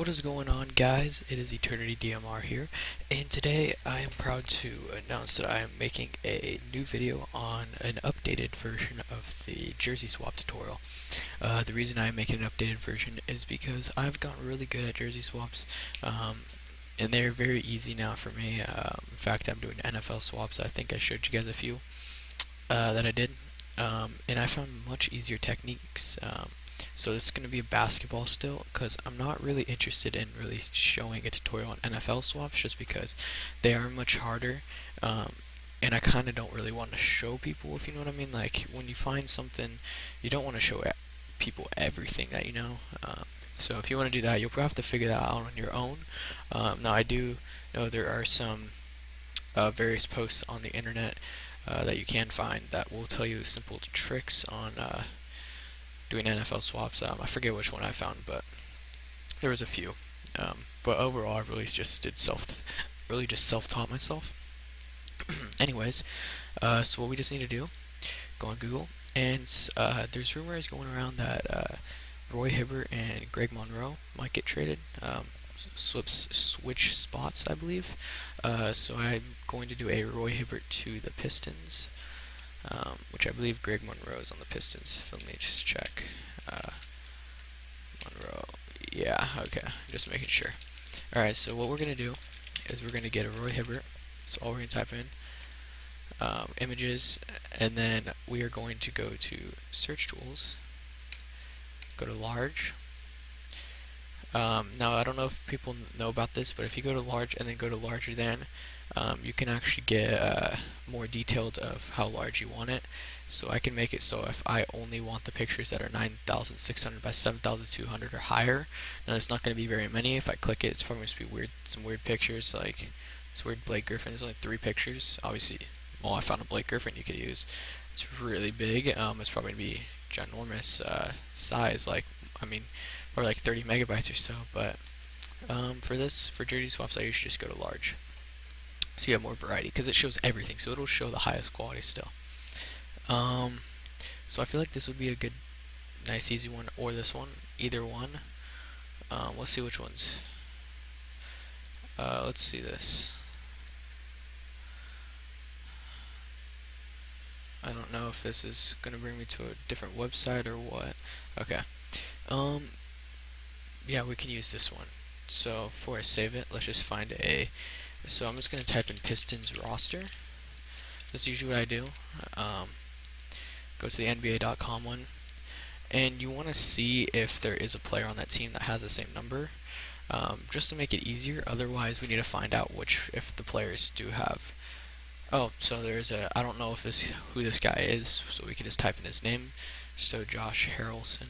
What is going on, guys? It is EternityDMR here, and today I am proud to announce that I am making a new video on an updated version of the jersey swap tutorial. The reason I am making an updated version is because I've gotten really good at jersey swaps, and they're very easy now for me. In fact, I'm doing NFL swaps. I think I showed you guys a few that I did, and I found much easier techniques. So this is going to be a basketball still, because I'm not really interested in really showing a tutorial on NFL swaps, just because they are much harder, and I kind of don't really want to show people, if you know what I mean. Like, when you find something, you don't want to show people everything that you know. So if you want to do that, you'll probably have to figure that out on your own. Now, I do know there are some various posts on the internet that you can find that will tell you simple tricks on doing NFL swaps. I forget which one I found, but there was a few. But overall, I really just self-taught myself. Anyways, so what we just need to do, go on Google, and there's rumors going around that Roy Hibbert and Greg Monroe might get traded. Switch spots, I believe. So I'm going to do a Roy Hibbert to the Pistons. Which I believe Greg Monroe is on the Pistons. So let me just check. Monroe, yeah, okay, just making sure. Alright, so what we're going to do is we're going to get a Roy Hibbert. So all we're going to type in images, and then we are going to go to search tools, go to large. Now, I don't know if people know about this, but if you go to large and then go to larger than, you can actually get more detailed of how large you want it. So I can make it so if I only want the pictures that are 9,600 by 7,200 or higher, now there's not going to be very many. If I click it, it's probably going to be weird, some weird pictures, like this weird Blake Griffin. There's only 3 pictures. Obviously, well, I found a Blake Griffin you could use. It's really big. It's probably going to be ginormous size, like, I mean, or like 30 megabytes or so. But for jersey swaps, I usually just go to large, so you have more variety, because it shows everything, so it'll show the highest quality still. So I feel like this would be a good, nice, easy one, or this one, either one. Let's see which ones. Let's see this. I don't know if this is going to bring me to a different website or what. Okay. Yeah, we can use this one. So before I save it, let's just find so I'm just going to type in Pistons roster. That's usually what I do. Go to the NBA.com one, and you want to see if there is a player on that team that has the same number, just to make it easier. Otherwise, we need to find out if the players do have. Oh, so there's I don't know who this guy is, so we can just type in his name. So Josh Harrelson.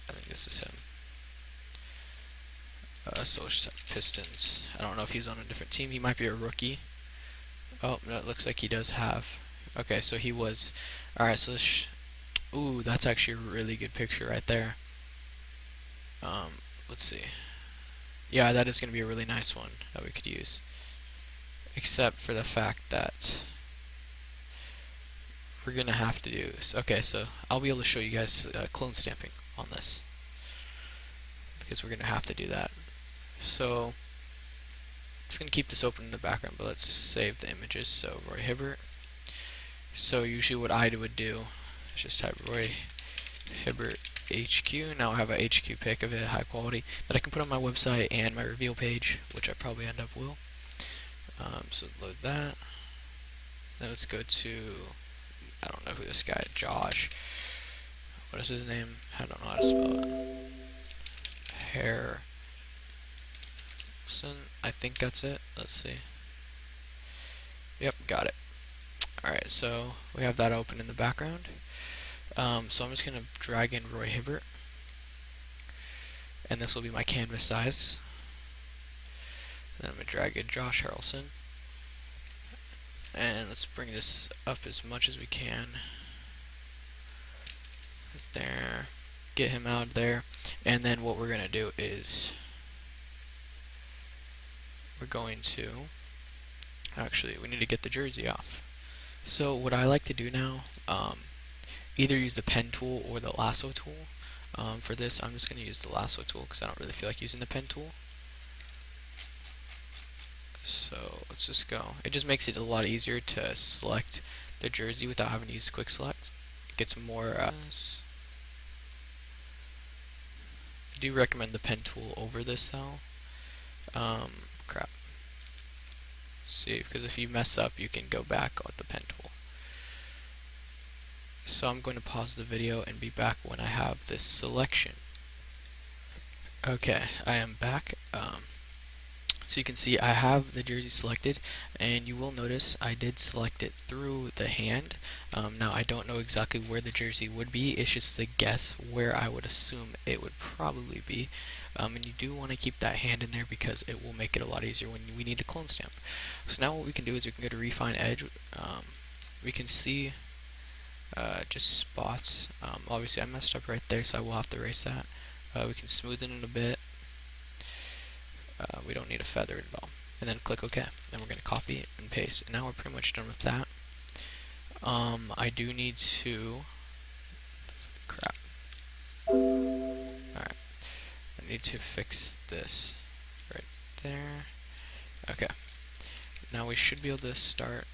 I think this is him. So let's type Pistons. I don't know if he's on a different team. He might be a rookie. Oh, no, it looks like he does have. Okay, so he was. Alright, so ooh, that's actually a really good picture right there. Let's see. Yeah, that is going to be a really nice one that we could use. Except for the fact that we're going to have to do this. Okay, so I'll be able to show you guys clone stamping on this, because we're going to have to do that. So I'm just going to keep this open in the background, but let's save the images. So Roy Hibbert. So usually what I would do is just type Roy Hibbert HQ. Now I have a HQ pic of it, high quality, that I can put on my website and my reveal page, which I probably end up will. So load that. Then let's go to, I don't know who this guy, Josh. What is his name? I don't know how to spell it. I think that's it. Let's see. Yep, got it. Alright, so we have that open in the background. So I'm just going to drag in Roy Hibbert, and this will be my canvas size. Then I'm going to drag in Josh Harrelson, and let's bring this up as much as we can. There. Get him out there, and then what we're going to do is we're going to actually, we need to get the jersey off. So what I like to do now either use the pen tool or the lasso tool. For this, I'm just going to use the lasso tool because I don't really feel like using the pen tool. So let's just go. It just makes it a lot easier to select the jersey without having to use quick select. It gets more. I do recommend the pen tool over this though. Crap. See, because if you mess up, you can go back with the pen tool. So I'm going to pause the video and be back when I have this selection. Okay, I am back. So you can see I have the jersey selected, and you will notice I did select it through the hand. Now I don't know exactly where the jersey would be, it's just a guess where I would assume it would probably be. And you do want to keep that hand in there because it will make it a lot easier when we need to clone stamp. So now what we can do is we can go to Refine Edge. We can see just spots. Obviously I messed up right there, so I will have to erase that. We can smoothen it a bit. We don't need to feather it at all. And then click OK. Then we're going to copy it and paste. And now we're pretty much done with that. I do need to... Crap. Alright. I need to fix this right there. Okay. Now we should be able to start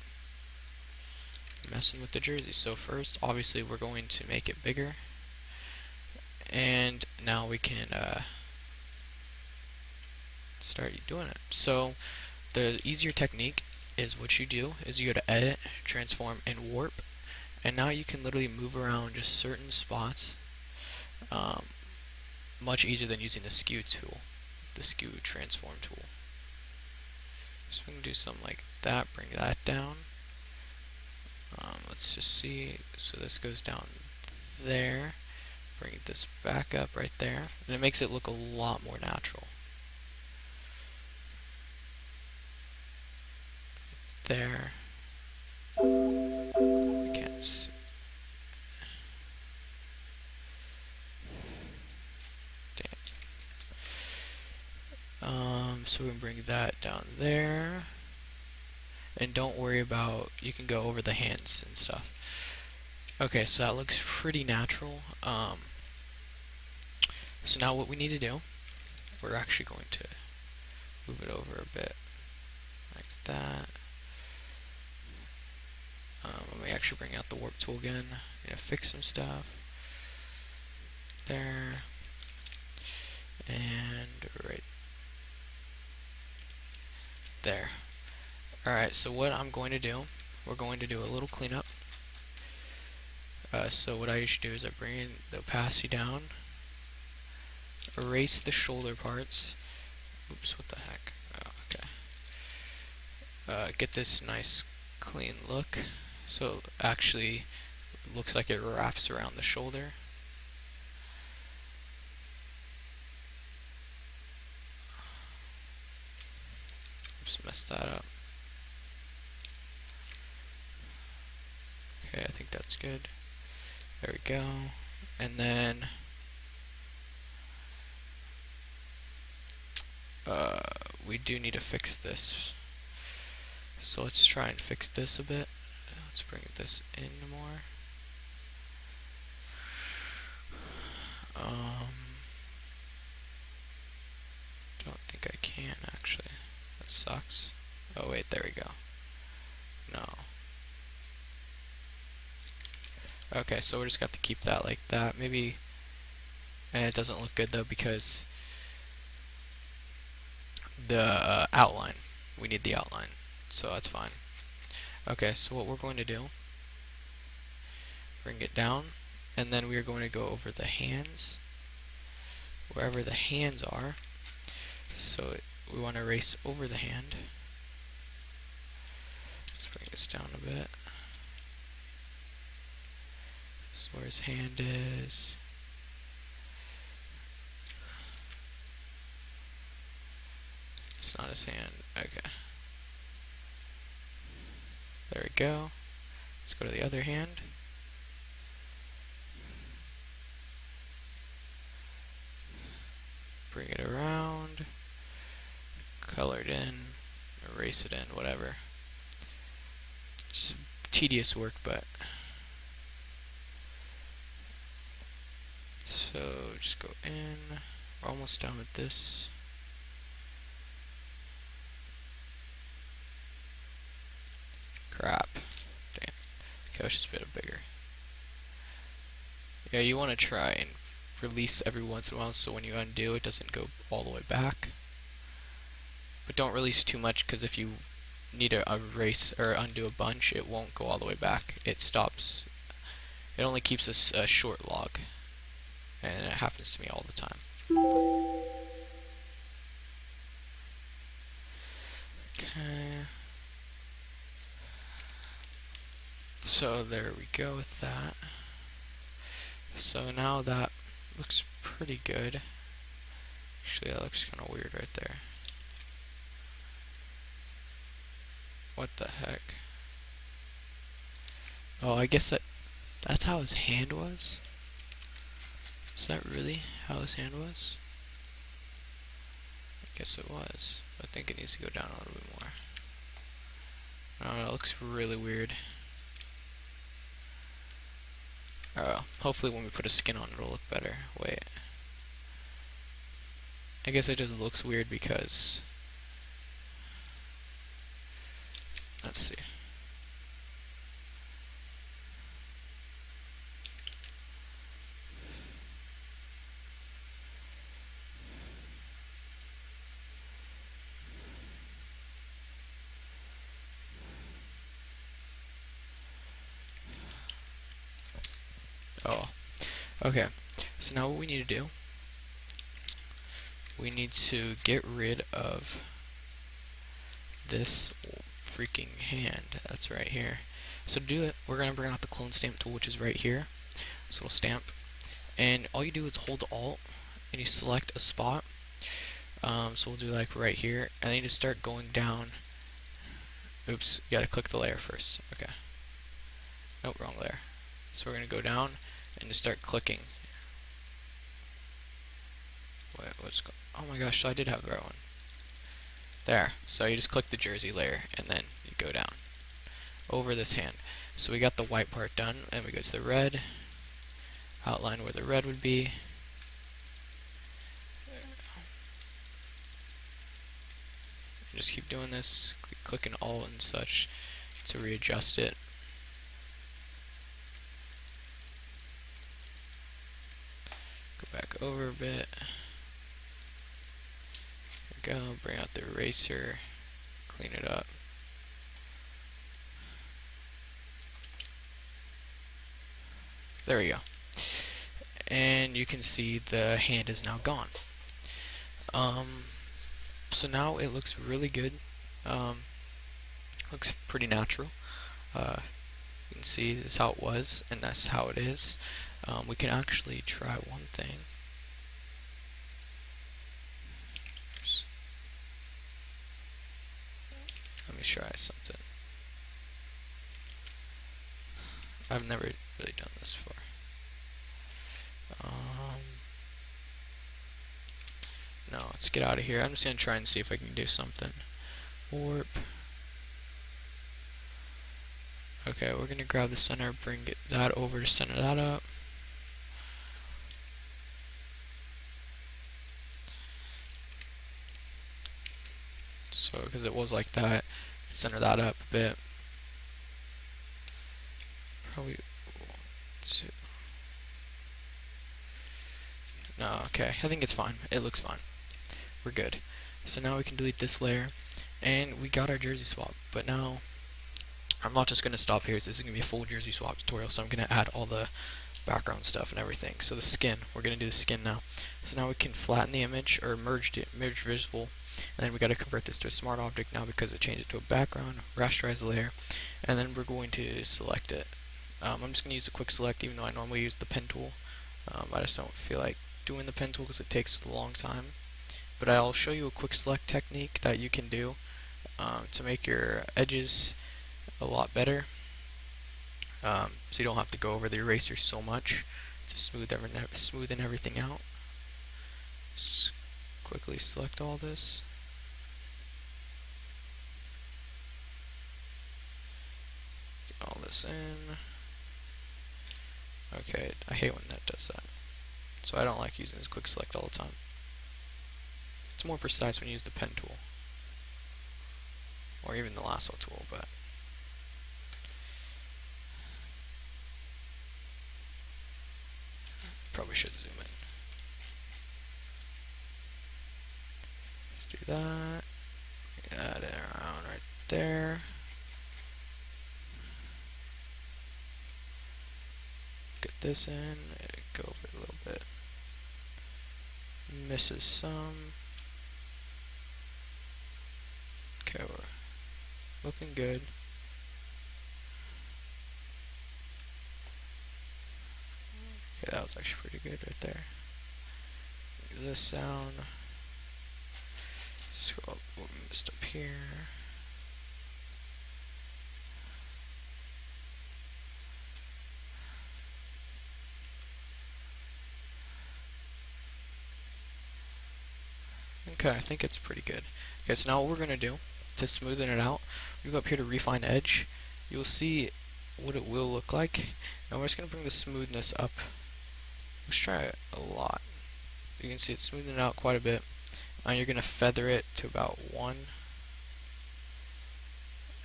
messing with the jersey. So first, obviously, we're going to make it bigger. And now we can... start doing it. So the easier technique is what you do is you go to Edit, Transform, and Warp, and now you can literally move around just certain spots much easier than using the Skew tool, the Skew Transform tool. So we can do something like that, bring that down. Let's just see, so this goes down there, bring this back up right there, and it makes it look a lot more natural. There. We can't see. So we can bring that down there. And don't worry about, you can go over the hands and stuff. Okay, so that looks pretty natural. So now what we need to do, we're actually going to move it over a bit like that. Let me actually bring out the warp tool again. Fix some stuff. There. And right there. Alright, so what I'm going to do, we're going to do a little cleanup. So what I usually do is I bring the opacity down, erase the shoulder parts. Oops, what the heck? Oh, okay. Get this nice clean look. So actually it looks like it wraps around the shoulder. Oops, messed that up. Okay, I think that's good. There we go. And then we do need to fix this. So let's try and fix this a bit. Let's bring this in more. Don't think I can actually. That sucks. Oh wait, there we go. No. Okay, so we just got to keep that like that. Maybe, and it doesn't look good though because the outline. We need the outline, so that's fine. Okay, so what we're going to do, bring it down, and then we are going to go over the hands, wherever the hands are. So we want to erase over the hand. Let's bring this down a bit. This is where his hand is. It's not his hand. Okay. There we go. Let's go to the other hand. Bring it around. Color it in. Erase it in. Whatever. Just tedious work, but So just go in. We're almost done with this. Crap. Damn. Okay, let's just a bit bigger. Yeah, you want to try and release every once in a while so when you undo it doesn't go all the way back. But don't release too much, because if you need to erase or undo a bunch, it won't go all the way back. It stops. It only keeps a short log, and it happens to me all the time. Okay. So there we go with that. So now that looks pretty good. Actually, that looks kind of weird right there. What the heck? Oh, I guess that's how his hand was? Is that really how his hand was? I guess it was. I think it needs to go down a little bit more. I don't know, it looks really weird. Hopefully when we put a skin on it'll look better. Wait. I guess it just looks weird because... Let's see. Oh, okay. So now what we need to do, we need to get rid of this freaking hand that's right here. So to do it, we're going to bring out the clone stamp tool, which is right here. This little stamp. And all you do is hold Alt, and you select a spot. So we'll do like right here, and then you just start going down. Oops, you gotta click the layer first. Okay. Nope, wrong layer. So we're gonna go down and just start clicking. Wait, oh my gosh, so I did have the right one. There. So you just click the jersey layer, and then you go down over this hand. So we got the white part done, and we go to the red. Outline where the red would be. And just keep doing this, clicking Alt and such to readjust it. Go back over a bit. There we go. Bring out the eraser, clean it up. There we go. And you can see the hand is now gone. So now it looks really good. Looks pretty natural. You can see this is how it was, and that's how it is. We can actually try one thing. Let me try something. I've never really done this before. No, let's get out of here. I'm just going to try and see if I can do something. Warp. Okay, we're going to grab the center, bring that over to center that up. So, because it was like that, center that up a bit. Probably 2. No, okay, I think it's fine. It looks fine. We're good. So now we can delete this layer, and we got our jersey swap. But now, I'm not just going to stop here. So this is going to be a full jersey swap tutorial, so I'm going to add all the background stuff and everything. So the skin, we're going to do the skin now. So now we can flatten the image, or merge visible, and then we got to convert this to a smart object now because it changed it to a background, rasterize the layer, and then we're going to select it. I'm just going to use a quick select, even though I normally use the pen tool. I just don't feel like doing the pen tool because it takes a long time. But I'll show you a quick select technique that you can do to make your edges a lot better. So you don't have to go over the eraser so much to smoothen everything out. Just quickly select all this. Get all this in. Okay, I hate when that does that. It's so I don't like using this quick select all the time. It's more precise when you use the pen tool, or even the lasso tool, but probably should zoom in. Let's do that. Add it around right there. Get this in, go over it a little bit. Misses some. Okay, we're looking good. Okay, that was actually pretty good right there. Move this down. Scroll up what we missed up here. Okay, I think it's pretty good. Okay, so now what we're going to do to smoothen it out, we go up here to refine edge. You'll see what it will look like. And we're just going to bring the smoothness up. Let's try it a lot. You can see it's smoothing it out quite a bit. And you're going to feather it to about 1.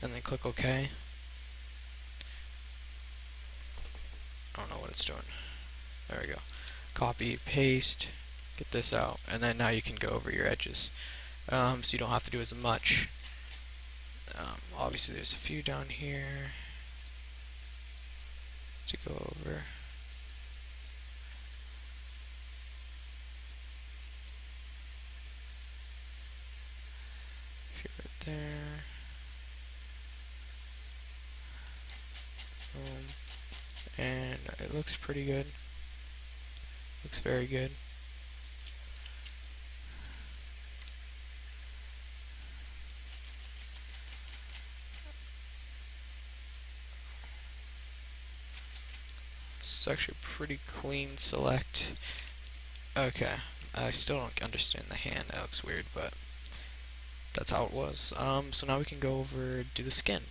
And then click OK. I don't know what it's doing. There we go. Copy, paste, get this out, and then now you can go over your edges. So you don't have to do as much. Obviously there's a few down here to go over. A few right there. Boom. And it looks pretty good. Looks very good. It's actually a pretty clean select. Okay, I still don't understand the hand. That looks weird, but that's how it was. So now we can go over do the skin.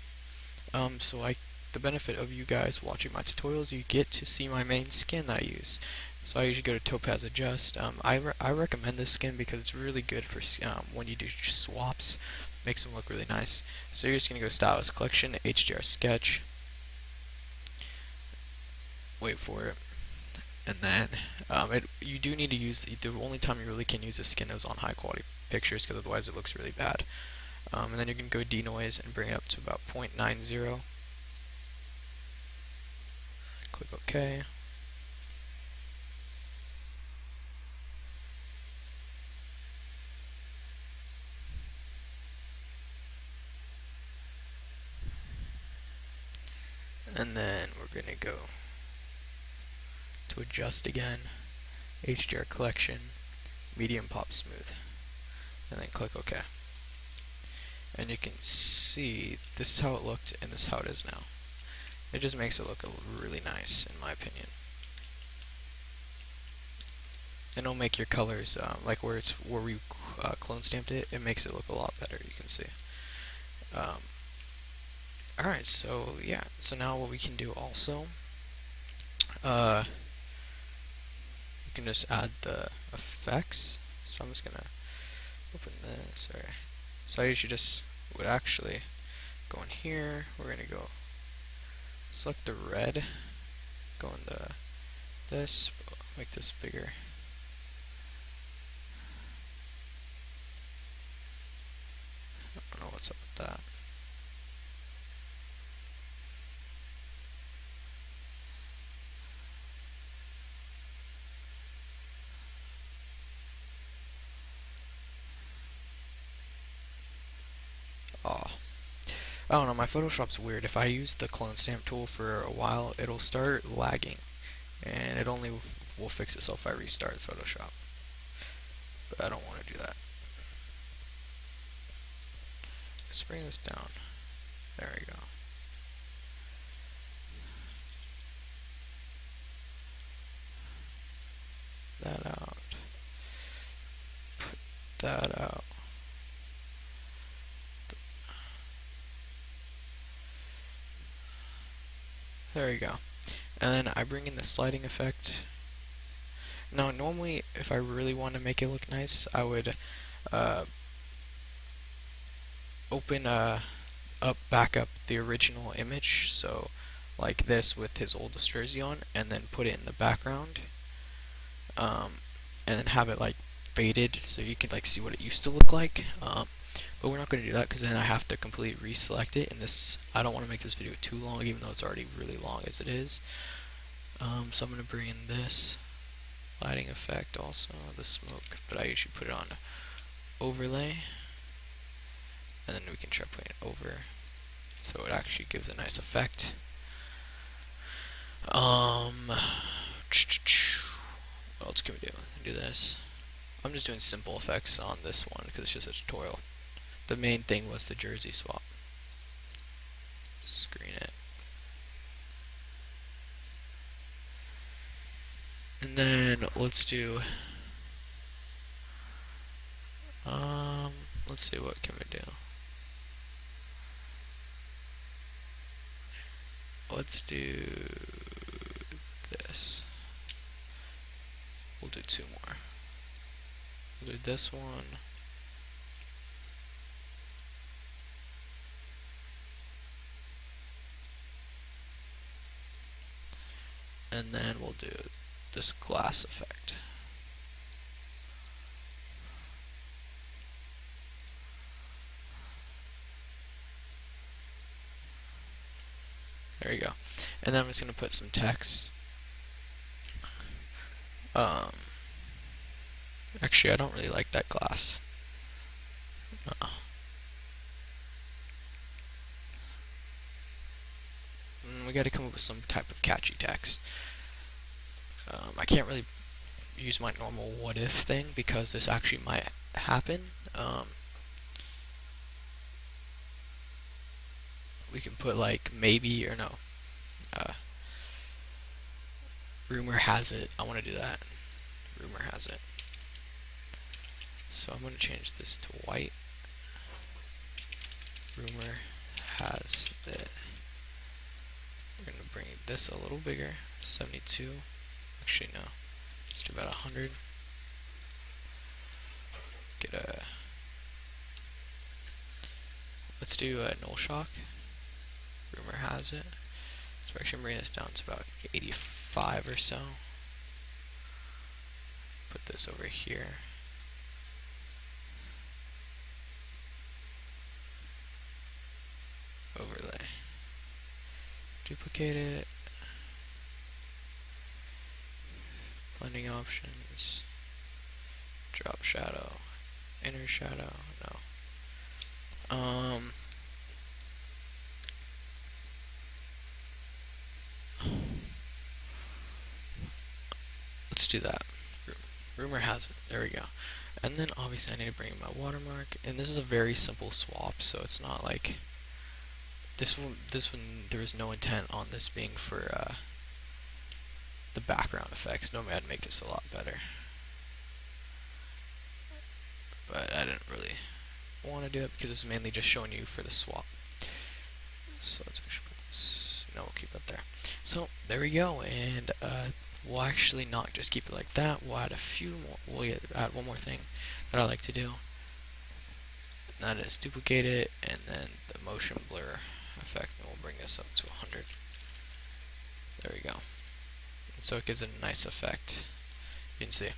The benefit of you guys watching my tutorials, you get to see my main skin that I use. So I usually go to Topaz Adjust. I recommend this skin because it's really good for when you do swaps. Makes them look really nice. So you're just going to go Stylus Collection, HDR Sketch. Wait for it. And then you do need to use, the only time you really can use this skin is on high quality pictures, because otherwise it looks really bad. And then you can go denoise and bring it up to about 0.90. Click OK. And then we're going to go to adjust again, HDR Collection, Medium Pop Smooth, and then click OK. And you can see this is how it looked and this is how it is now. It just makes it look really nice, in my opinion. And it'll make your colors, like where we clone stamped it, it makes it look a lot better, you can see. Alright, so yeah, so now what we can do also, you can just add the effects. So I'm just gonna open this. Alright. So I usually just would actually go in here, we're gonna go select the red, go in this, make this bigger. I don't know what's up with that. I don't know, my Photoshop's weird. If I use the clone stamp tool for a while, it'll start lagging. And it only will fix itself if I restart Photoshop. But I don't want to do that. Let's bring this down. There we go. That out. Put that out. There we go. And then I bring in the sliding effect. Now, normally, if I really want to make it look nice, I would uh, open back up the original image, so like this with his oldest jersey on, and then put it in the background, um, and then have it like faded so you can like see what it used to look like. But we're not going to do that because then I have to completely reselect it, and this, I don't want to make this video too long, even though it's already really long as it is. So I'm going to bring in this lighting effect, also the smoke, but I usually put it on overlay, and then we can try putting it over so it actually gives a nice effect. What else can we do? Do this. I'm just doing simple effects on this one because it's just a tutorial. The main thing was the jersey swap. Screen it. And then let's do let's see, what can we do? Let's do this. We'll do two more. We'll do this one. And then we'll do this glass effect. There you go. And then I'm just going to put some text. Actually, I don't really like that glass. We got to come up with some type of catchy text. I can't really use my normal what if thing because this actually might happen. We can put like maybe or no. Rumor has it. I want to do that. Rumor has it. So I'm going to change this to white. Rumor has it. We're going to bring this a little bigger. 72. Actually, no. Let's do about 100. Get a. Let's do a null shock. Rumor has it. So we're actually bring this down to about 85 or so. Put this over here. Overlay. Duplicate it. Blending options. Drop shadow. Inner shadow. No. Let's do that. Rumor has it. There we go. And then obviously I need to bring in my watermark. And this is a very simple swap, so it's not like this one. There was no intent on this being for the background effects. Normally I'd make this a lot better, but I didn't really want to do it because it's mainly just showing you for the swap. So let's actually put this. No, we'll keep it there. So there we go, and we'll actually not just keep it like that. We'll add a few more. We'll add one more thing that I like to do. And that is duplicate it, and then the motion blur effect, and we'll bring this up to 100. There we go. And so it gives it a nice effect. You can see.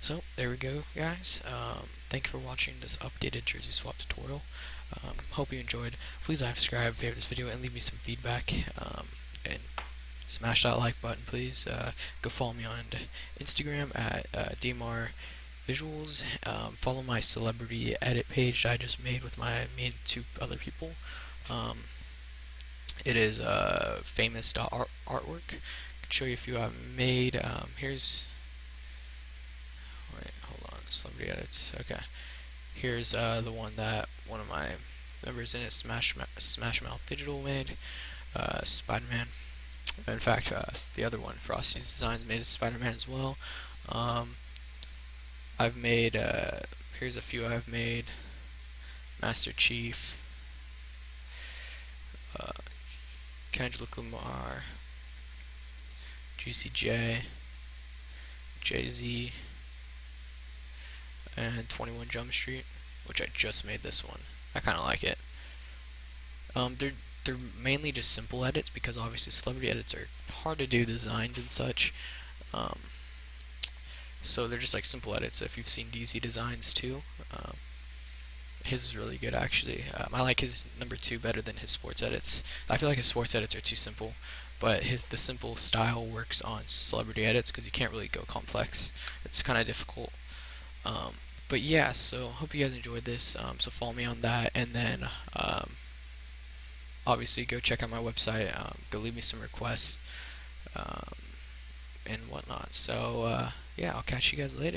So there we go, guys. Thank you for watching this updated jersey swap tutorial. Hope you enjoyed. Please subscribe, favorite this video, and leave me some feedback. And smash that like button, please. Go follow me on Instagram at DMR Visuals. Follow my celebrity edit page I just made with me and two other people. It is famous artwork. I can show you a few I've made. Here's. Wait, hold on. Celebrity edits. Okay. Here's the one that one of my members in it, Smash Mouth Digital, made. Spider-Man. In fact, the other one, Frosty's Designs, made a Spider-Man as well. I've made, here's a few I've made. Master Chief, Kendrick Lamar, Juicy J, Jay-Z and 21 Jump Street, which I just made this one. I kind of like it. They're mainly just simple edits because obviously celebrity edits are hard to do, designs and such. So they're just like simple edits. If you've seen DZ Designs too, his is really good actually. I like his number 2 better than his sports edits. I feel like his sports edits are too simple, but the simple style works on celebrity edits because you can't really go complex. It's kind of difficult. But yeah, so hope you guys enjoyed this. So follow me on that, and then obviously go check out my website. Go leave me some requests and whatnot. So yeah, I'll catch you guys later.